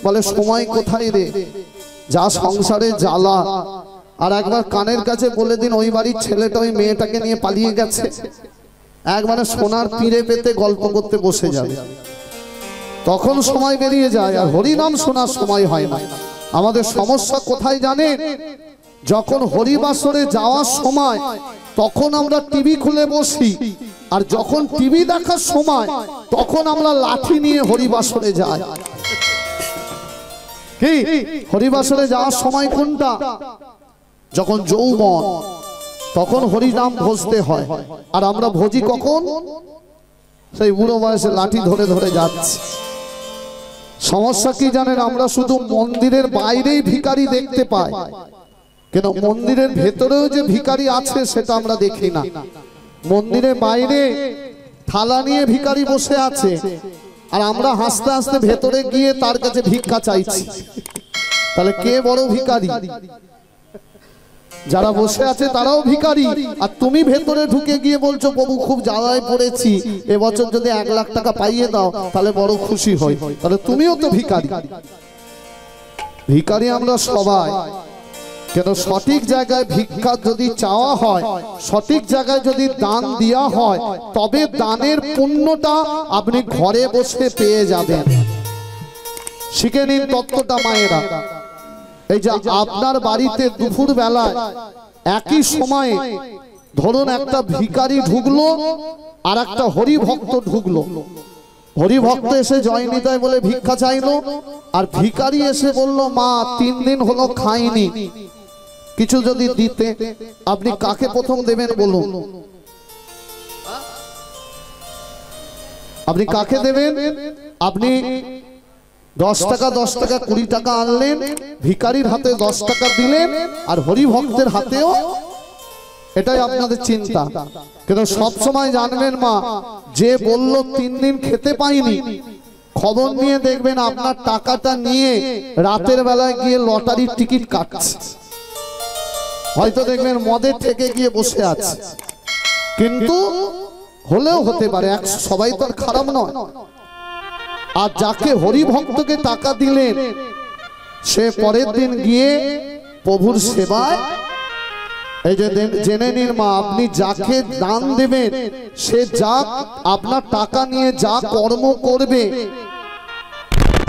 বলে সময় কোথায় রে, যা সংসারে জ্বালা। আর একবার কানের কাছে বলে দিন ওই বাড়ির ছেলেটা ওই মেয়েটাকে নিয়ে পালিয়ে গেছে, একবারে সোনার পিঁড়ে পেতে গল্প করতে বসে যাবে, তখন সময় বেরিয়ে যায়। আর হরিনাম শোনার সময় হয় না। আমাদের সমস্যা কোথায় জানেন? যখন হরিবাসরে যাওয়ার সময় তখন আমরা টিভি খুলে বসি, আর যখন টিভি দেখার সময় তখন আমরা লাঠি নিয়ে হরিবাসরে যাই। কি হরিবাসরে যাওয়ার সময় কোনটা? যখন যৌবন, তখন হরিনাম ভজতে হয়। আর আমরা ভজি কখন? সেই বুড়ো বয়সে লাঠি ধরে ধরে যাচ্ছে। সমস্যা কি জানেন? আমরা শুধু মন্দিরের বাইরেই ভিখারি দেখতে পাই, কিন্তু মন্দিরের ভেতরেও যে ভিখারি আছে সেটা আমরা দেখি না। মন্দিরের বাইরে থালা নিয়ে ভিখারি বসে আছে, আর আমরা হাসতে হাসতে ভেতরে গিয়ে তার কাছে ভিক্ষা চাইছি। তাহলে কে বড় ভিখারি? যারা বসে আছে তারাও ভিখারি, আর তুমি ভেতরে ঢুকে গিয়ে বলছো প্রভু খুব জ্বালায় পড়েছি, এবছর যদি 1 লাখ টাকা পাইয়ে দাও তাহলে বড় খুশি হই। তাহলে তুমিও তো ভিখারি। ভিখারি আমরা সবাই। কেন? সঠিক জায়গায় ভিক্ষা যদি চাওয়া হয়, সঠিক জায়গায় যদি দান দেওয়া হয়, তবে দানের পুণ্যটা আপনি ঘরে বসে পেয়ে যাবেন। শিখে নিন তত্ত্বটা মায়েরা। এই যে আপনার বাড়িতে দুপুর বেলায় একই সময়ে ধরুন একটা ভিখারি ঢুকলো আর একটা হরিভক্ত ঢুকলো। হরিভক্ত এসে জয়নিতাই বলে ভিক্ষা চাইলো, আর ভিখারি এসে বলল মা 3 দিন হলো খাইনি, কিছু যদি দিতে। আপনি কাকে প্রথম দেবেন বলুন? আপনি কাকে দেবেন? আপনি 10 টাকা 10 টাকা 20 টাকা আনলেন, ভিখারির হাতে 10 টাকা দিলেন, আর হরিভক্তের হাতেও। এটাই আপনাদের চিন্তা। কিন্তু সব সময় জানবেন মা, যে বলল 3 দিন খেতে পাইনি, খবর নিয়ে দেখবেন আপনার টাকাটা নিয়ে রাতের বেলায় গিয়ে লটারির টিকিট কাটছে। হয়তো দেখবেন মদের থেকে গিয়ে বসে আছে। কিন্তু হলেও হতে পারে, সবাই তো আর খারাপ নয়। আর যাকে হরিভক্তকে টাকা দিলেন, সে পরের দিন গিয়ে প্রভুর সেবায়। এই যে জেনে নিন মা, আপনি যাকে দান দেবেন সে যা আপনার টাকা নিয়ে যা কর্ম করবে,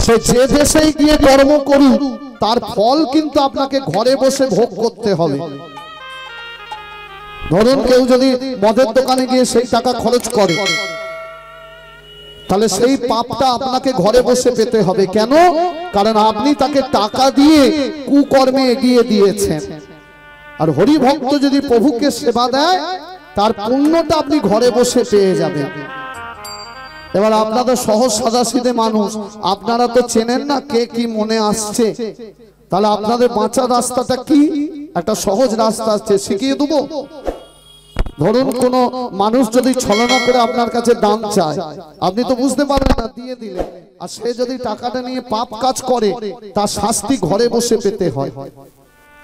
সে যে দেশেই গিয়ে কর্ম করুক, তার ফল কিন্তু আপনাকে ঘরে বসে ভোগ করতে হবে। ধরুন কেউ যদি মদের দোকানে গিয়ে সেই টাকা খরচ করে, তাহলে সেই পাপটা আপনাকে ঘরে বসে পেতে হবে। কেন? কারণ আপনি তাকে টাকা দিয়ে কুকর্মে এগিয়ে দিয়েছেন। আর হরিভক্ত যদি প্রভুকে সেবা দেয়, তার পুণ্যটা আপনি ঘরে বসে পেয়ে যাবেন। এবার আপনাদের সহজ সাদাসিধে মানুষ, আপনারা তো চেনেন না কে কি মনে আসছে। তাহলে আপনাদের বাঁচার রাস্তাটা কি? একটা সহজ রাস্তা আছে, শিখিয়ে দেবো। ধরুন কোন মানুষ যদি ছলনা করে আপনার কাছে দান চায়, আপনি তো বুঝতে পারবেন না, দিয়ে দিলেন। আর সে যদি টাকাটা নিয়ে পাপ কাজ করে, তার শাস্তি ঘরে বসে পেতে হয়।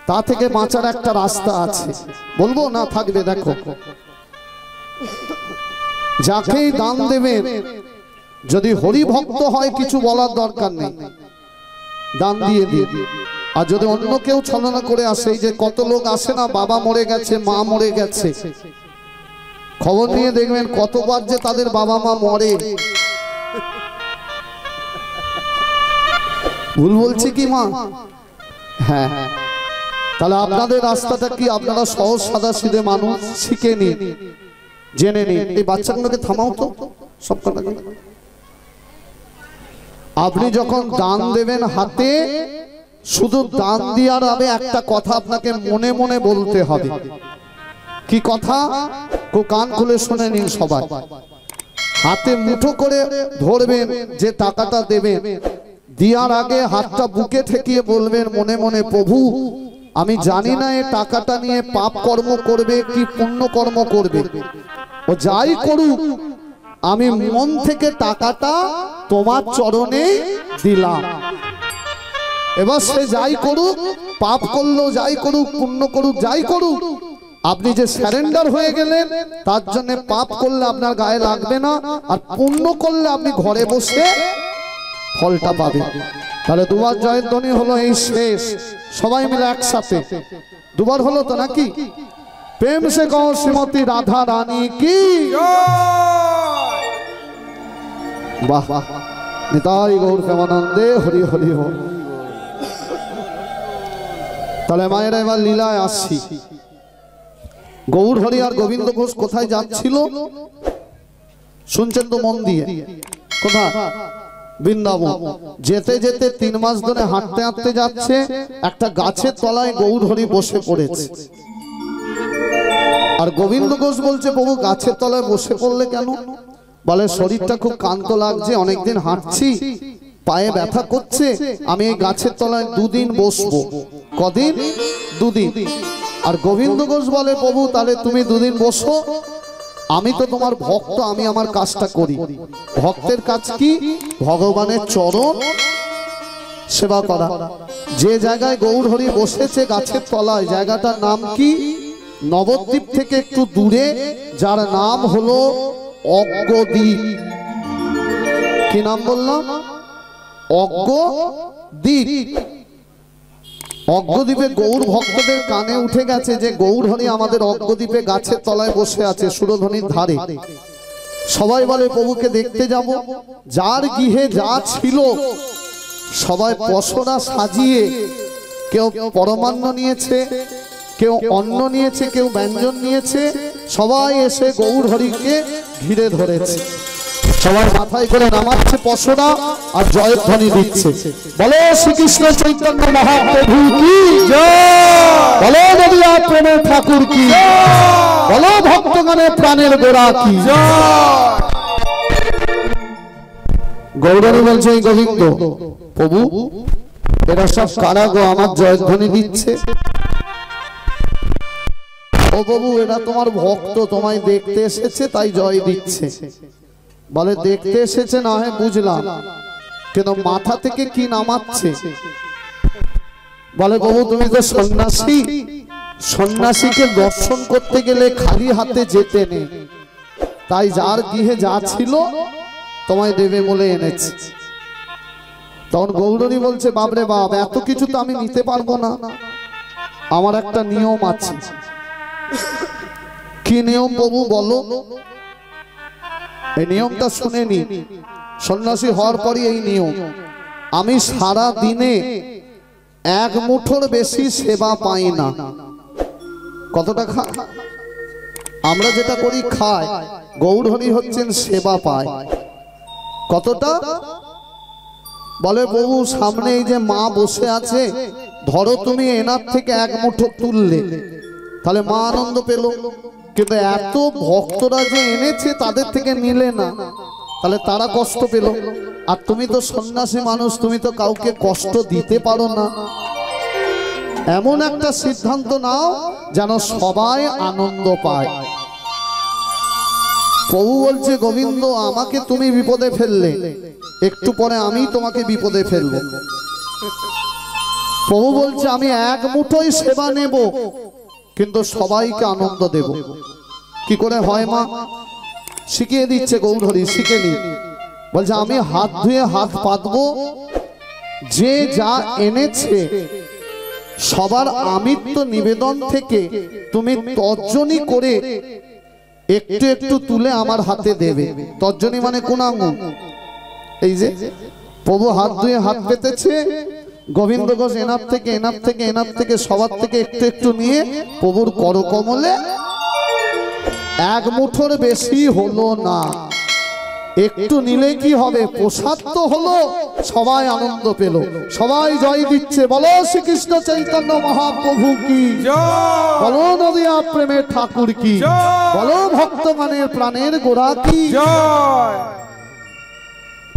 তা থেকে বাঁচার একটা রাস্তা আছে, বলবো না? থাকবে, দেখো। যাকেই দান দেবেন, যদি হরিভক্ত হয় কিছু বলার দরকার নেই, দান দিয়ে দিন। আর যদি অন্য কেউ ছলনা করে আসে, এই যে কত লোক আসে না, বাবা মরে গেছে, মা মরে গেছে, খবর নিয়ে দেখবেন কতবার যে তাদের বাবা মা মরে। ভুল বলছি কি মা? হ্যাঁ। তাহলে আপনাদের রাস্তাটা কি? আপনারা সহজ সাদাসিধে মানুষ, শিখে নিন, জেনে নিন। এই বাচ্চাগুলোকে থামাও তো সব কথা। আপনি যখন দান দেবেন হাতে, শুধু দান দেওয়ার আগে একটা কথা আপনাকে মনে মনে বলতে হবে। কি কথা? কান খুলে শুনে নিন সবাই। হাতে মুঠো করে ধরবেন যে টাকাটা দেবেন, দেওয়ার আগে হাতটা বুকে ঠেকিয়ে বলবেন মনে মনে, প্রভু আমি জানি না এই টাকাটা নিয়ে পাপ কর্ম করবে কি পুণ্য কর্ম করবে, ও যাই করুক, আমি মন থেকে টাকাটা তোমার চরণে দিলাম। এবার সে যাই করুক, পাপ করলো যাই করুক, পুণ্য করুক যাই করুক, আপনি যে সারেন্ডার হয়ে গেলেন, তার জন্য পাপ করলে আপনার গায়ে লাগবে না, আর পুণ্য করলে আপনি ঘরে বসে ফলটা পাবেন। তাহলে দুবার জয়ের ধ্বনি হলো এই শেষ, সবাই মিলে একসাথে দুবার হলো তো নাকি? প্রেম সে কও শ্রীমতী রাধা রানী কি। বাহ বাহ, নিতাই গৌর প্রেমানন্দে, হরি হরি হরি। তাহলে মায়েরা এবার লীলায় আসছি। গৌর হরি আর গোবিন্দ ঘোষ কোথায় যাচ্ছিল শুনছেন তো মন দিয়ে? কোথায়? বৃন্দাবন। যেতে যেতে 3 মাস ধরে হাঁটতে হাঁটতে যাচ্ছে, একটা গাছের তলায় গৌর হরি বসে পড়েছে। আর গোবিন্দ ঘোষ বলছে, প্রভু গাছের তলায় বসে পড়লে কেন? বলে শরীরটা খুব ক্লান্ত লাগছে, অনেকদিন হাঁটছি, পায়ে ব্যথা করছে, আমি এই গাছের তলায় 2 দিন বসবো। কদিন? 2 দিন। আর গোবিন্দ ঘোষ বলে, প্রভু তাহলে তুমি 2 দিন বসো, আমি তো তোমার ভক্ত, আমি আমার কাজটা করি। ভক্তের কাজ কি? ভগবানের চরণ সেবা করা। যে জায়গায় গৌর হরি বসেছে গাছের তলায়, জায়গাটার নাম কি? নবদ্বীপ থেকে একটু দূরে, যার নাম হলো অজ্ঞদ্বীপ। কি নাম বললাম? অজ্ঞদ্বীপ। অজ্ঞদ্বীপে গৌর ভক্তদের কানে উঠে গেছে যে গৌর হরি আমাদের অজ্ঞদ্বীপে গাছের তলায় বসে আছে, সুরধ্বনির ধারে। সবাই বলে প্রভুকে দেখতে যাব। যার গৃহে যা ছিল সবাই পসরা সাজিয়ে, কেউ পরমান্ন নিয়েছে, কেউ অন্ন নিয়েছে, কেউ ব্যঞ্জন নিয়েছে, সবাই এসে গৌর হরিকে ঘিরে ধরেছে। সবাই মাথায় করে নামাচ্ছে পসরা আর জয়ধ্বনি দিচ্ছে। বলো শ্রীকৃষ্ণ চৈতন্য মহাপ্রভু কি জয়, বলো নদিয়া প্রেমের ঠাকুর কি জয়, বলো ভক্তগণের প্রাণের গোড়া কি জয়। গৌরানী বলছে, গোবিন্দ প্রভু এরা সব কারা গো, আমার জয়ধ্বনি দিচ্ছে? ও প্রভু এরা তোমার ভক্ত, তোমায় দেখতে এসেছে তাই জয় দিচ্ছে। বলে দেখতে এসেছে না হয় বুঝলাম, কিন্তু মাথা থেকে কি নামাচ্ছে? বলে প্রভু তুমি তো সন্ন্যাসী, সন্ন্যাসীকে দর্শন করতে গেলে খালি হাতে যেতে নেই, তাই যার গৃহে যা ছিল তোমায় দেবে বলে এনেছে। তখন গৌরী বলছে, বাবরে বাপ এত কিছু তো আমি নিতে পারবো না, আমার একটা নিয়ম আছে। কি নিয়ম প্রভু বলো? এই নিয়মটা শুনে নি, সন্ন্যাসী হওয়ার পরই এই নিয়ম। আমি সারা দিনে 1 মুঠোর বেশি সেবা পাই না। কতটা খা? আমরা যেটা করি খাই, গৌর হরি হচ্ছেন সেবা পায়। কতটা? বলে প্রভু সামনে এই যে মা বসে আছে, ধরো তুমি এনার থেকে 1 মুঠো তুললে, তাহলে মা আনন্দ পেল, কিন্তু এত ভক্তরা যে এনেছে তাদের থেকে নিলে না, তাহলে তারা কষ্ট পেল। আর তুমি তো সন্ন্যাসী মানুষ, তুমি তো কাউকে কষ্ট দিতে পারো না। এমন একটা সিদ্ধান্ত নাও যেন সবাই আনন্দ পায়। প্রভু বলছে, গোবিন্দ আমাকে তুমি বিপদে ফেললে, একটু পরে আমি তোমাকে বিপদে ফেলবো। প্রভু বলছে, আমি 1 মুঠোই সেবা নেব, কিন্তু সবাইকে আনন্দ দেব। কি করে হয় মা? শিখিয়ে দিচ্ছে গৌর হরি, শিখে নি। বলছে আমি হাত ধুয়ে হাত পাতবো, যে যা এনেছে সবার আমিত্ব নিবেদন থেকে তুমি তর্জনী করে একটু একটু তুলে আমার হাতে দেবে। তর্জনী মানে কোন আঙুল? এই যে প্রভু হাত ধুয়ে হাত পেতেছে, গোবিন্দ ঘোষ এনার থেকে এনার থেকে এনার থেকে সবার থেকে একটু একটু নিয়ে প্রভুর করকমলে, 1 মুঠোর বেশি হলো না, একটু নিলে কি হবে? প্রসাদ তো হলো, সবাই আনন্দ পেল, সবাই জয় দিচ্ছে। বলো শ্রীকৃষ্ণ চৈতন্য মহাপ্রভু কি জয়, বলো নদিয়া প্রেমের ঠাকুর কি জয়, বলো ভক্তগণের প্রাণের গোড়া কি জয়।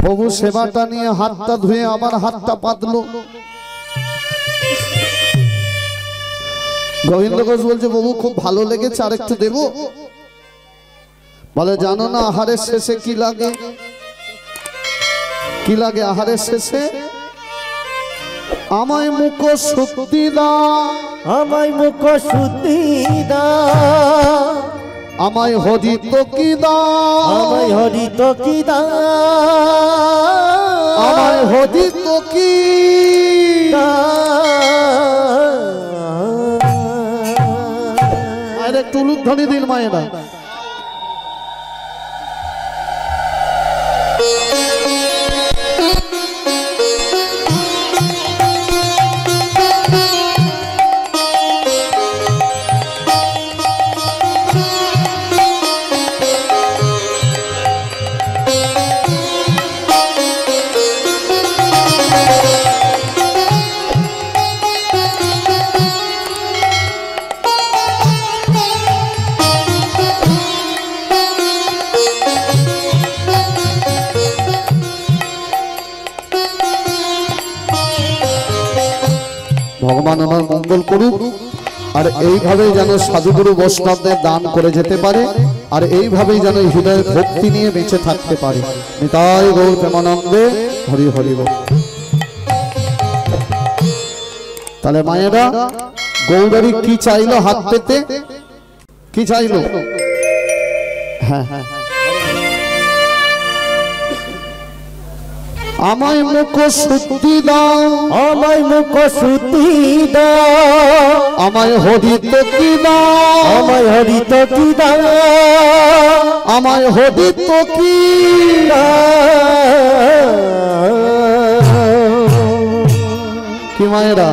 প্রভু সেবাটা নিয়ে হাতটা ধুয়ে আবার হাতটা পাতলো। গোবিন্দ ঘোষ বলছে, প্রভু খুব ভালো লেগেছে, আর একটু দেবো? বলে জানো না আহারের শেষে কি লাগে? কি লাগে আহারের শেষে? আমায় মুখ শুদ্ধি দাও, আমায় মুখ শুদ্ধি দাও, আমায় হরিত কি দাও, আমায় হরিত কি দাও, আমায় হদিত কি মায়ের একটু উলুধ্বনি দিন মায়েরা। ভগবান আমার মঙ্গল করুক, আর এইভাবেই যেন সাধুগুরু বৈষ্ণবদের দান করে যেতে পারে, আর এইভাবেই যেন হৃদয়ে ভক্তি নিয়ে বেঁচে থাকতে পারে। নিতাই গৌর প্রেমানন্দে হরি হরি বল। তাহলে মায়েরা গৌরী কি চাইলো হাত পেতে? কি চাইলো? হ্যাঁ হ্যাঁ, আমায় মুখ শুদ্ধি দাও, আমায় মুখ শুদ্ধি দাও, আমায় হরিত কি দাও, আমায় হরিত কি দাও, আমায় হরিত কি কি মায়েরা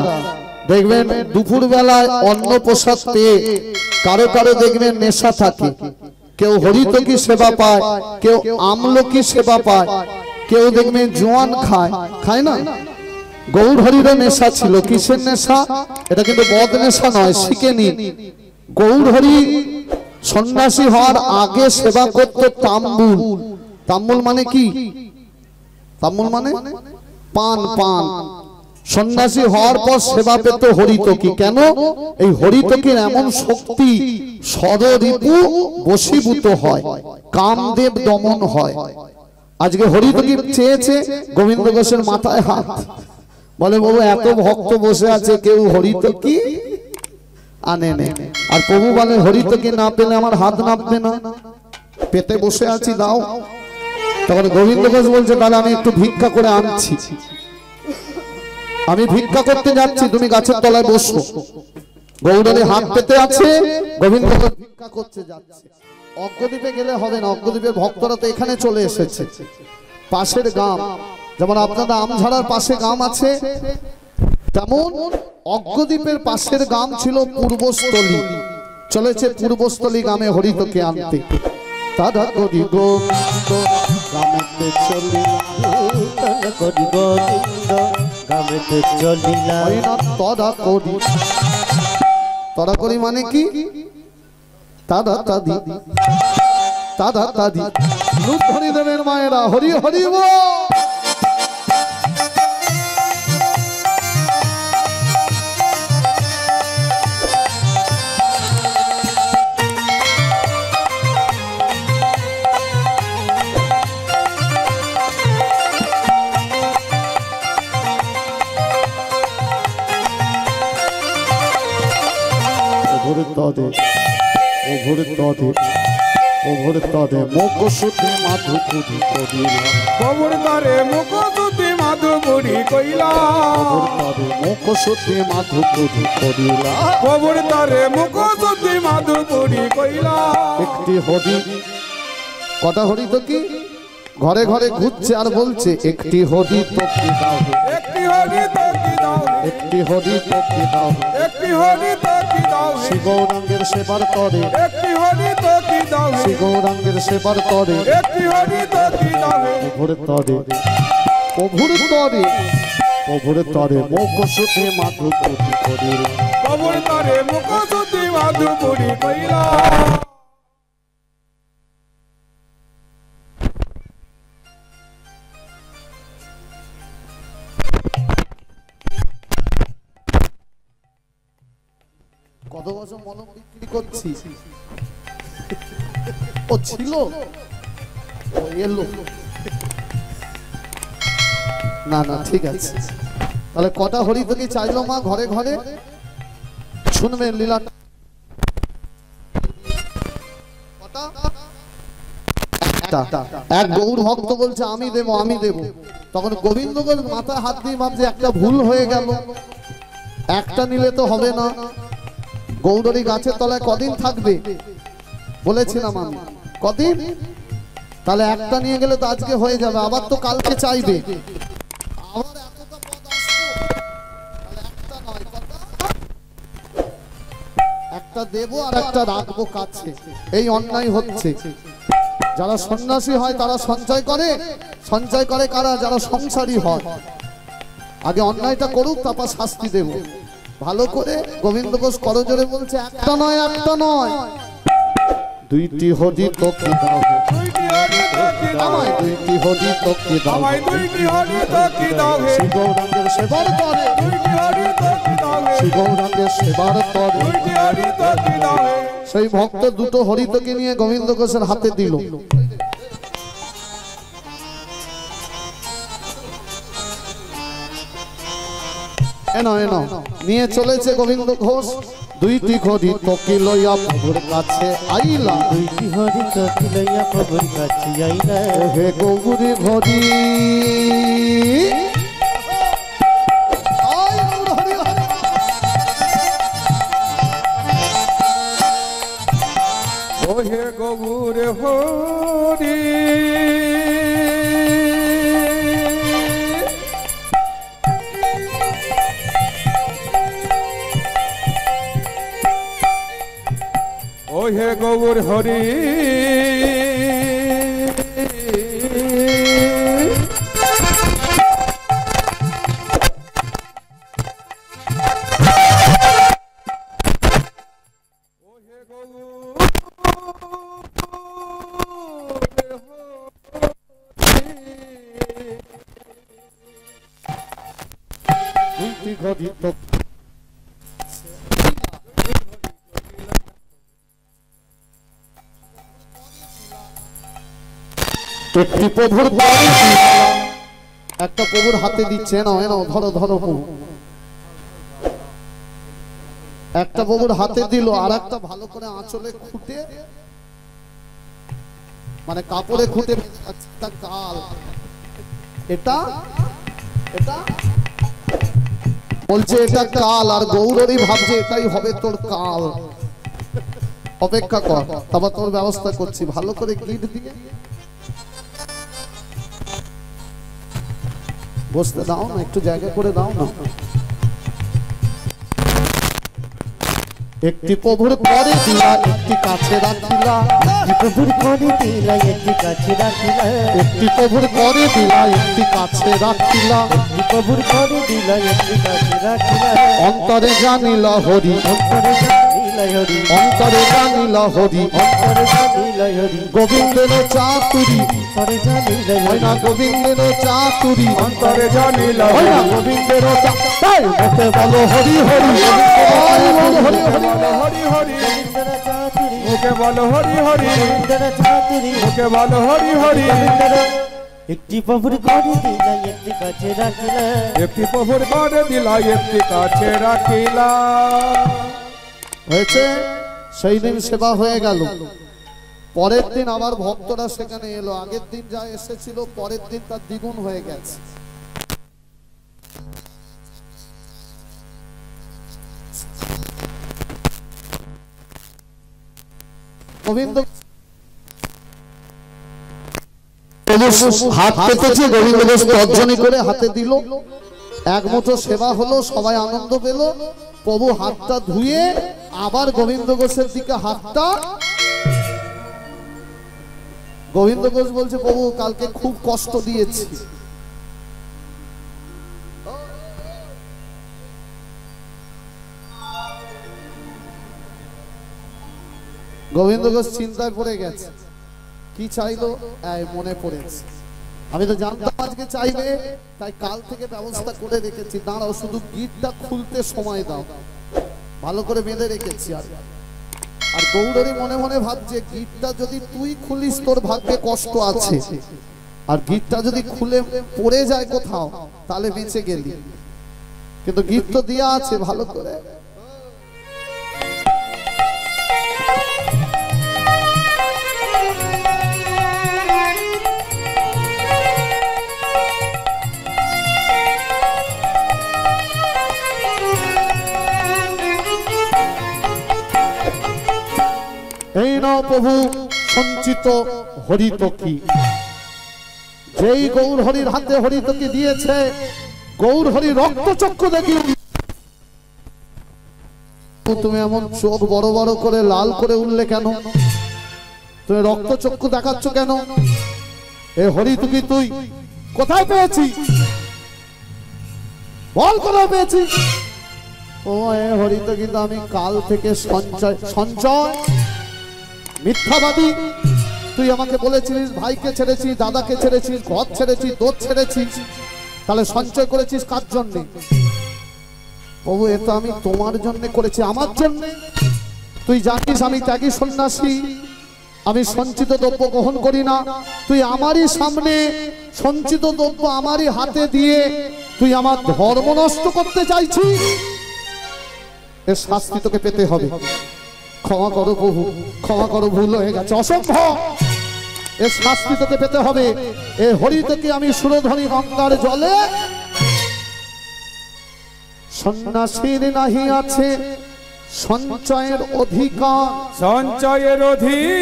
দেখবেন দুপুর বেলায় অন্ন প্রসাদ পেয়ে কারো কারো দেখবেন নেশা থাকে। কেউ হরিত কি সেবা পায়, কেউ আমলকি সেবা পায়, কেউ দেখবেন জোয়ান খায়, খায় না? গৌর হরির নেশা ছিল। কিসের নেশা? এটা কিন্তু বদ নেশা নয়, শিখে নিন। গৌর হরি সন্ন্যাসী হওয়ার আগে সেবা করত তাম্বুল। তাম্বুল মানে কি? তাম্বুল মানে পান। পান। সন্ন্যাসী হওয়ার পর সেবা পেত হরিতকি। কেন? এই হরিতকির এমন শক্তি, ষড়রিপু বশীভূত হয়, কামদেব দমন হয়। আজকে হরিতকি চেয়েছে, গোবিন্দ ঘোষের মাথায় হাত, বলে বাবু এত ভক্ত বসে আছে, কেউ হরিতকি আনে নে। আর প্রভু বলে হরিতকি না পেলে আমার হাত নামবে না, পেতে বসে আছি দাও। তখন গোবিন্দ ঘোষ বলছে তাহলে আমি একটু ভিক্ষা করে আনছি, আমি ভিক্ষা করতে যাচ্ছি, তুমি গাছের তলায় বসো। গৌরী হাত পেতে আছে, গোবিন্দ ঘোষ ভিক্ষা করতে যাচ্ছে। অজ্ঞদ্বীপে গেলে হবে না, অজ্ঞদ্বীপের ভক্তরা তো এখানে চলে এসেছে। পাশের গ্রাম, যেমন আপনাদের আমঝাড়ার পাশে গ্রাম আছে, তেমন অজ্ঞদ্বীপের পাশের গ্রাম ছিল পূর্বস্থলী। চলেছে পূর্বস্থলী গ্রামে হরিতকে আনতে। তারা করি গোবিন্দ গ্রামেতে চলিলা, তারা করি গোবিন্দ গ্রামেতে চলিলা, তরা করি। তরা করি মানে কি? তাদা তাদি, তাদা তাদি। লুট হরি দেবের মায়েরা হরি হরি বল। তদে ওভর তদে, ওভর তদে মুখ শুদ্ধি মাধু পুরি করিলা, ওভর তদে মুখ শুদ্ধি মাধু পুরি কইলা, ওভর তদে মুখ শুদ্ধি মাধু পুরি করিলা, ওভর তদে মুখ শুদ্ধি মাধু পুরি কইলা। একটি হরি, কটা হরি তো কি ঘরে ঘরে ঘুরছে আর বলছে একটি হরি তো কি দাও, একটি হরি তো কি দাও, একটি হরি তো কি দাও, একটি হরি তো কি দাও, শ্রী গৌরাঙ্গের সেবার করে, একটি হরি তো কি দাও, শ্রী গৌরাঙ্গের সেবার করে, একটি হরি তো কি দাও, ওভর তদে, ওভর তদে, ওভর তদে মুখ শুদ্ধি মাধু পুরি করিলা, ওভর তদে মুখ শুদ্ধি মাধু পুরি কইলা। কত বছর মলম বিক্রি করছি, ও ছিল, ও এলো না, না ঠিক আছে। তাহলে কটা হরি থেকে চাইলো মা ঘরে ঘরে? শুনবেন লীলা। এক গৌর ভক্ত বলছে আমি দেব, আমি দেব। তখন গোবিন্দগঞ্জ মাথা হাত দিয়ে ভাবছে একটা ভুল হয়ে গেল, একটা নিলে তো হবে না। গৌরী গাছের তলায় কদিন থাকবে বলেছিলাম আমি, কদিন? তাহলে একটা নিয়ে গেলে তো আজকে হয়ে যাবে, আবার তো কালকে চাইবে, আবার এতটা পদ আসবে, তাহলে একটা নয় কথা, একটা দেবো আর একটা রাখবো কাছে। এই অন্যায় হচ্ছে। যারা সন্ন্যাসী হয় তারা সঞ্চয় করে, সঞ্চয় করে কারা? যারা সংসারী হয়। আগে অন্যায়টা করুক, তারপর শাস্তি দেব ভালো করে। গোবিন্দ ঘোষ করজোরে বলছে, একটা নয়, একটা নয়, দুইটি হরি তোকে দাও, আমায় দুইটি হরি তোকে দাও, শ্রী গৌরাঙ্গের সেবার তরে, শ্রী গৌরাঙ্গের সেবার তরে। সেই ভক্ত দুটো হরিতকে নিয়ে গোবিন্দ ঘোষের হাতে দিল। এনো এনো নিয়ে চলেছে গোবিন্দ ঘোষ। দুইটি হরি তোকে লইয়া প্রভুর কাছে আইলা, দুইটি হরি তোকে লইয়া প্রভুর কাছে আইলা, হে গৌরী হরি। ও হে গৌর হরি, ও হে গৌর হরি, দুইটি হরি তোকে একটি প্রভুর পরে একটা প্রভুর হাতে দিচ্ছে, নাও এনাও ধরো ধরো প্রভু। একটা প্রভুর হাতে দিল, আর একটা ভালো করে আঁচলে খুঁটে, মানে কাপড়ে খুঁটে একটা কাল, এটা এটা বলছে এটা কাল, আর গৌরী ভাবছে এটাই হবে তোর কাল, অপেক্ষা কর, তারপর তোর ব্যবস্থা করছি। ভালো করে গিট দিয়ে বসতে দাও না, একটু জায়গা করে দাও না। একটি প্রভুর পরে দিলা, একটি কাছে রাখিলা, প্রভুর পরে দিলা, একটি কাছে রাখিলা, একটি প্রভুর পরে দিলা, একটি কাছে রাখিলা, প্রভুর পরে দিলা, একটি কাছে রাখিলা, অন্তরে জানিলা হরি, অন্তরে জানিলা হরি, অন্তরে জানিলা হরি, অন্তরে জানিলা হরি, গোবিন্দের চাতুরি, অন্তরে জানিলা হয় না গোবিন্দের চাতুরি, অন্তরে জানিলা হয় না গোবিন্দের চাতুরি, মুখে বলো হরি হরি, হরি হরি, হরি হরি, গোবিন্দের চাতুরি, মুখে বলো হরি হরি, গোবিন্দের চাতুরি, মুখে বলো হরি হরি। একটি প্রভুর করে দিলা, একটি কাছে রাখিলা, একটি প্রভুর করে দিলা, একটি কাছে রাখিলা। হয়েছে। সেই দিন সেবা হয়ে গেল। পরের দিন আবার ভক্তরা সেখানে এলো, আগের দিন যা এসেছিল পরের দিন তার দ্বিগুণ হয়ে গেছে। গোবিন্দ হাত পেতেছে, গোবিন্দ ঘোষ তর্জনী করে হাতে দিল, এক মুঠো সেবা হলো, সবাই আনন্দ পেল। প্রভু হাতটা ধুয়ে আবার গোবিন্দ ঘোষের দিকে হাতটা, গোবিন্দ ঘোষ বলছে প্রভু কালকে খুব কষ্ট দিয়েছি। গোবিন্দ ঘোষ চিন্তায় পড়ে গেছে, কি চাইলো মনে পড়েছে, আমি তো জানতাম আজকে চাইবে, তাই কাল থেকে ব্যবস্থা করে রেখেছি। দাঁড়াও শুধু গিটটা খুলতে সময় দাও, ভালো করে বেঁধে রেখেছি। আর গৌরী মনে মনে ভাবছে গিটটা যদি তুই খুলিস তোর ভাগ্যে কষ্ট আছে, আর গিটটা যদি খুলে পড়ে যায় কোথাও তাহলে বেঁচে গেলি, কিন্তু গিট তো দেয়া আছে ভালো করে। এই নাও প্রভু সঞ্চিত হরিতকি। যেই গৌর হরির হাতে হরিতকি দিয়েছে, গৌর হরি রক্তচক্ষু দেখি। তুমি এমন চোখ বড় বড় করে লাল করে উঠলে কেন? তুমি রক্তচক্ষু দেখাচ্ছ কেন? এ হরিতকি তুই কোথায় পেয়েছি? বল কোথায় পেয়েছি? ও এ হরিতকি তো আমি কাল থেকে সঞ্চয়। মিথ্যাবাদী, তুই আমাকে বলেছিলিস ভাইকে ছেড়েছিস, দাদাকে ছেড়েছিস, ঘর ছেড়েছিস, দোধ ছেড়েছিস, তাহলে সঞ্চয় করেছিস কার জন্য? প্রভু এ তো আমি তোমার জন্য করেছি, আমার জন্য। তুই জানিস আমি ত্যাগী সন্ন্যাসী, আমি সঞ্চিত দ্রব্য গ্রহণ করি না। তুই আমারই সামনে সঞ্চিত দ্রব্য আমারই হাতে দিয়ে তুই আমার ধর্ম নষ্ট করতে চাইছিস। এর শাস্তি তোকে পেতে হবে। ক্ষমা করো প্রভু, ক্ষমা করো, ভুল হয়ে গেছে, অসম্ভব। এর শাস্তি তোকে পেতে হবে। এ হরিতকি আমি সুরধ্বনি গঙ্গার জলে, সন্ন্যাসীর নাহি আছে সঞ্চয়ের অধিকার। সঞ্চয়ের অধিকার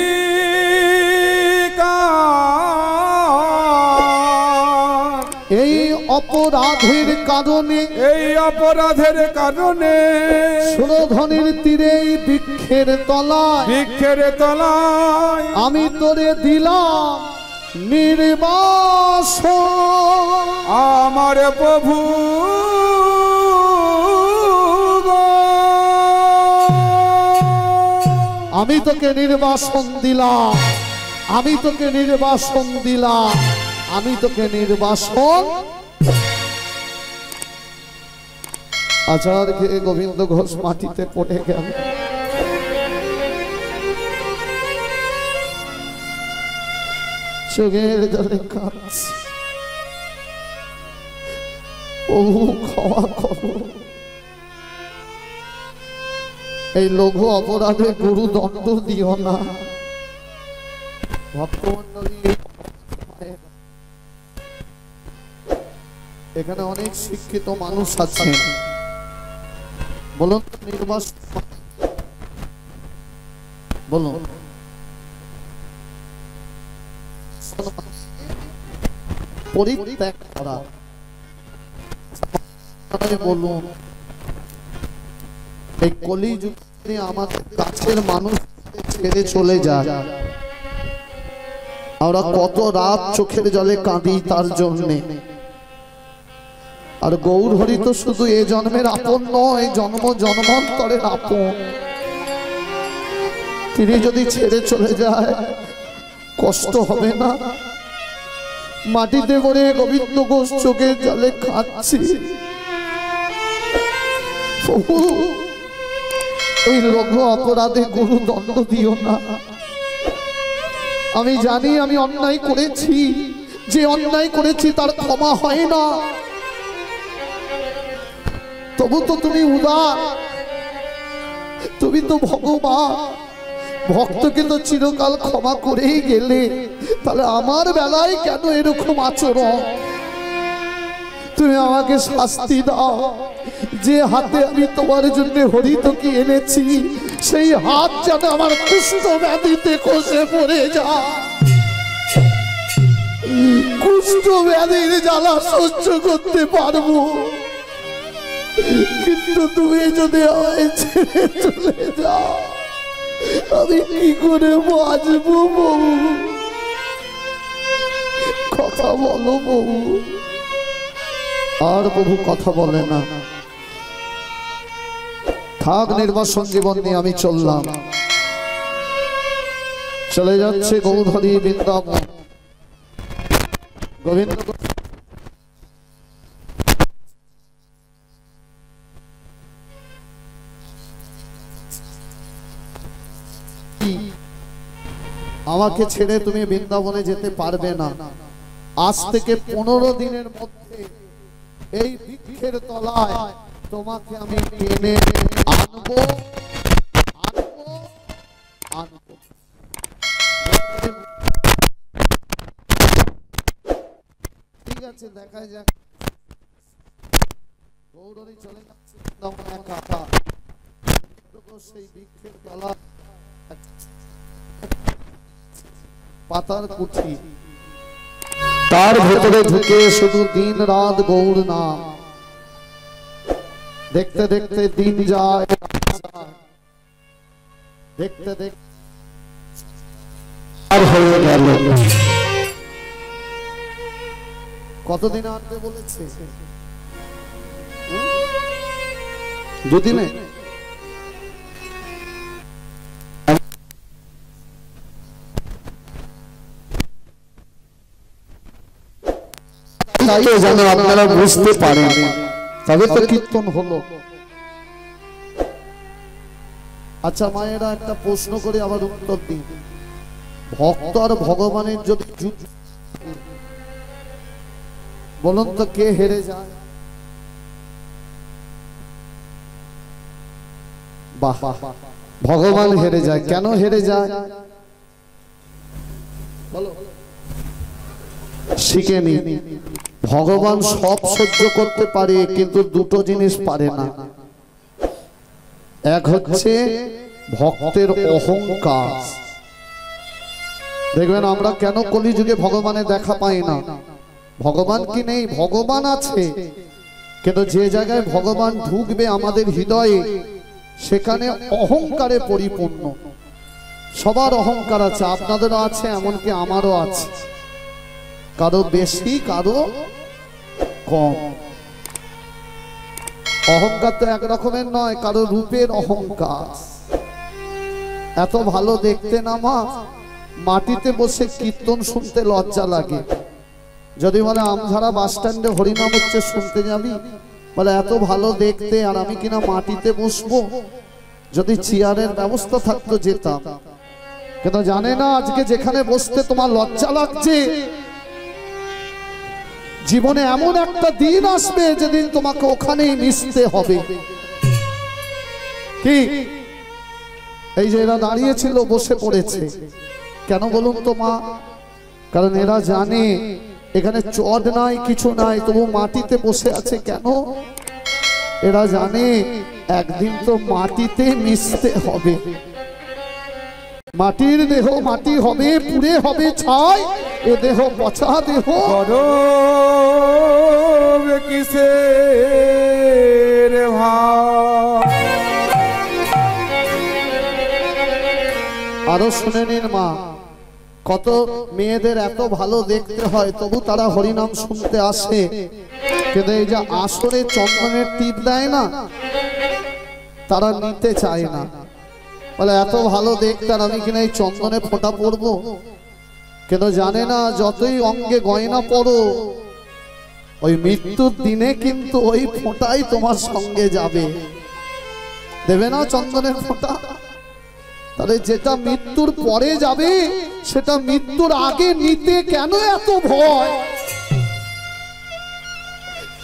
এই অপরাধের কারণে, এই অপরাধের কারণে সুরধ্বনির তীরে বৃক্ষের তলায়, বৃক্ষের তলায় আমি তোরে দিলাম নির্বাসন। আমার প্রভু আমি তোকে নির্বাসন দিলাম, আমি তোকে নির্বাসন দিলাম, আমি তোকে নির্বাসন। আচার্য গোবিন্দ ঘোষ মাটিতে পড়ে গেল। চোখের জলে কাঁদছে। প্রভু ক্ষমা করো, এই লঘু অপরাধে গুরু দণ্ড দিও না। ভক্তমণ্ডলী, এখানে অনেক শিক্ষিত মানুষ আছেন, বলুন নির্বাসন, বলুন পরিত্যাগ করা, বলুন এই কলিযুগে আমাদের কাছের মানুষ ছেড়ে চলে যায়, আমরা কত রাত চোখের জলে কাঁদি তার জন্যে। আর গৌর হরি তো শুধু এ জন্মের আপন নয়, জন্ম জন্মান্তরের আপন। তিনি যদি ছেড়ে চলে যায় কষ্ট হবে না? মাটিতে পড়ে গোবিন্দ ঘোষ চোখের জলে কাঁদছি। এই লঘু অপরাধে গুরু দণ্ড দিও না। আমি জানি আমি অন্যায় করেছি, যে অন্যায় করেছি তার ক্ষমা হয় না, তবু তো তুমি উদার, তুমি তো ভগবান, ভক্তকে তো চিরকাল ক্ষমা করেই গেলে, তাহলে আমার বেলায় কেন এরকম আচরণ? তুমি আমাকে শাস্তি দাও। যে হাতে আমি তোমার জন্য হরিতকি এনেছি, সেই হাত যেন আমার কুষ্ঠ ব্যাধিতে কষে পড়ে যায়। কুষ্ঠ ব্যাধির জ্বালা সহ্য করতে পারবো, কিন্তু তুমি যদি আমায় ছেড়ে চলে যাও আমি কি করে বাঁচবো? বউ কথা বলো বউ। আর প্রভু কথা বলে না। থাক নির্বাসন জীবন নিয়ে আমি চললাম। চলে যাচ্ছে গৌরহরি বৃন্দাবন। গোবিন্দ আমাকে ছেড়ে তুমি বৃন্দাবনে যেতে পারবে না। আজ থেকে 15 দিনের মধ্যে এই বৃক্ষের তলায় তোমাকে আমি টেনে আনবো, আনবো, আনবো। ঠিক আছে, দেখা যাক। গৌরহরি চলে যাচ্ছে বৃন্দাবনে একা। সেই বৃক্ষের তলায় পাতার কুঠি, তার ভেতরে ঢুকে শুধু দিন রাত গৌর নাম। দেখতে দেখতে দিন যায়, দেখতে দেখতে আর হয়ে গেল। কতদিন আনতে বলেছে? দুদিনে। যেন আপনারা বুঝতে পারেন, তবে তো কীর্তন হলো। আচ্ছা মায়েরা, একটা প্রশ্ন করে আবার উত্তর দিন। ভক্ত আর ভগবানের যদি যুদ্ধ, বলুন তো কে হেরে যায়? বাহ, ভগবান হেরে যায়। কেন হেরে যায়? বলো। শিখে নি, ভগবান সব সহ্য করতে পারে, কিন্তু দুটো জিনিস পারে না। এক হচ্ছে ভক্তের অহংকার। দেখবেন আমরা কেন কলিযুগে ভগবানের দেখা পাই না? ভগবান কি নেই? ভগবান আছে, কিন্তু যে জায়গায় ভগবান ঢুকবে আমাদের হৃদয়ে, সেখানে অহংকারে পরিপূর্ণ। সবার অহংকার আছে, আপনাদেরও আছে, এমনকি আমারও আছে। কারো বেশি, কারো কম। অহংকার তো এক রকমের নয়, কারো রূপের অহংকার। এত ভালো দেখতে না মা, মাটিতে বসে কীর্তন শুনতে লজ্জা লাগে। যদি বলে আমঝাড়া বাস স্ট্যান্ডে হরিনাম হচ্ছে, শুনতে যাবি? বলে এত ভালো দেখতে, আর আমি কিনা মাটিতে বসবো। যদি চেয়ারের ব্যবস্থা থাকতো যেতাম, কিন্তু জানে না আজকে যেখানে বসতে তোমার লজ্জা লাগছে, জীবনে এমন একটা দিন আসবে যেদিন তোমাকে ওখানেই মিশতে হবে। কি এই যে এরা দাঁড়িয়ে ছিল, বসে পড়েছে কেন বলুন তো মা? কারণ এরা জানে এখানে চট নাই, কিছু নাই, তবু মাটিতে বসে আছে। কেন? এরা জানে একদিন তো মাটিতে মিশতে হবে। মাটির দেহ মাটি হবে, পুড়ে হবে ছাই। এ দেহ পচা দেহ, কিসের ভাব। আরো শুনে নিন মা, কত মেয়েদের এত ভালো দেখতে হয়, তবু তারা হরিনাম শুনতে আসে। কিন্তু এই যে আসরে চন্দনের টিপ দেয় না, তারা নিতে চায় না। বলে এত ভালো দেখতে, আর আমি কিনা এই চন্দনে ফোঁটা পরবো। কিন্তু জানে না যতই অঙ্গে গয়না পরো, ওই মৃত্যুর দিনে কিন্তু ওই ফোঁটাই তোমার সঙ্গে যাবে। দেবে না চন্দনের ফোঁটা? তাহলে যেটা মৃত্যুর পরে যাবে, সেটা মৃত্যুর আগে নিতে কেন এত ভয়?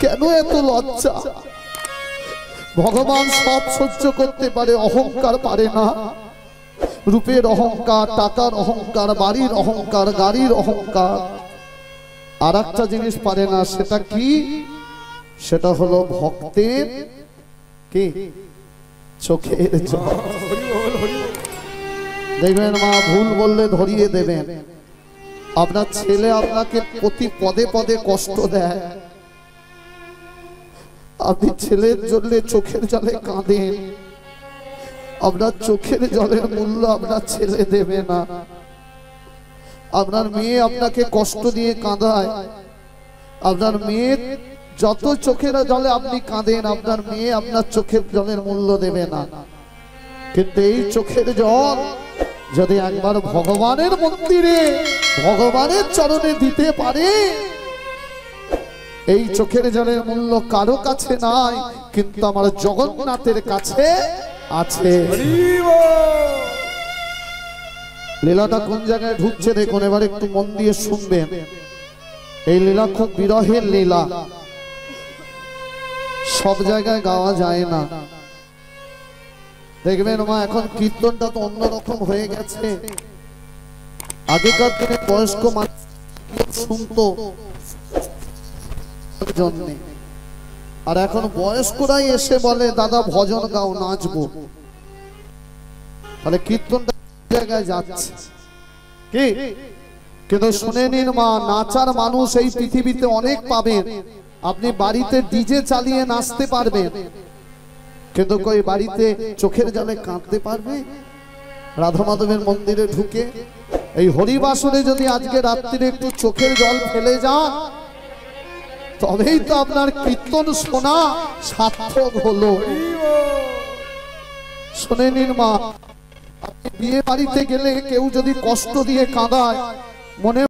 কেন এত লজ্জা? ভগবান সব সহ্য করতে পারে, অহংকার পারে না। রূপের অহংকার, টাকার অহংকার, বাড়ির অহংকার, গাড়ির অহংকার। আর একটা জিনিস পারে না, সেটা কি? সেটা হলো ভক্তের কি? চোখের জল। দেখবেন মা, ভুল বললে ধরিয়ে দেবেন। আপনার ছেলে আপনাকে প্রতি পদে পদে কষ্ট দেয়, আপনি ছেলের জন্য চোখের জলে কাঁদেন। আপনার চোখের জলের মূল্য আপনার ছেলে দেবে না। আপনার মেয়ে আপনাকে কষ্ট দিয়ে কাঁদায়, আপনার মেয়ে যত চোখের জলে আপনি কাঁদেন, আপনার মেয়ে আপনার চোখের জলের মূল্য দেবে না। কিন্তু এই চোখের জল যদি একবার ভগবানের মন্দিরে, ভগবানের চরণে দিতে পারে, এই চোখের জলের মূল্য কারো কাছে নাই, কিন্তু আমার জগন্নাথের কাছে আছে। লীলাটা কোন জায়গায় ঢুকছে দেখুন, এবার একটু মন দিয়ে শুনবেন। এই লীলা খুব বিরহের লীলা, সব জায়গায় গাওয়া যায় না। দেখবেন মা, এখন কীর্তনটা তো অন্যরকম হয়ে গেছে। আগেকার দিনে বয়স্ক মানুষ শুনতো জন্যে, আর এখন বয়স্করাই এসে বলে দাদা ভজন গাও, নাচবো। তাহলে কীর্তনটা জায়গায় যাচ্ছে কি, কিন্তু শুনে নিন মা, নাচার মানুষ এই পৃথিবীতে অনেক পাবেন। আপনি বাড়িতে ডিজে চালিয়ে নাচতে পারবেন, কিন্তু কই বাড়িতে চোখের জলে কাঁদতে পারবে? রাধা মাধবের মন্দিরে ঢুকে এই হরিবাসরে যদি আজকে রাত্রিরে একটু চোখের জল ফেলে যান, তবেই তো আপনার কীর্তন শোনা সার্থক হলো। শুনে নিন মা, আপনি বিয়ে বাড়িতে গেলে কেউ যদি কষ্ট দিয়ে কাঁদায়, মনে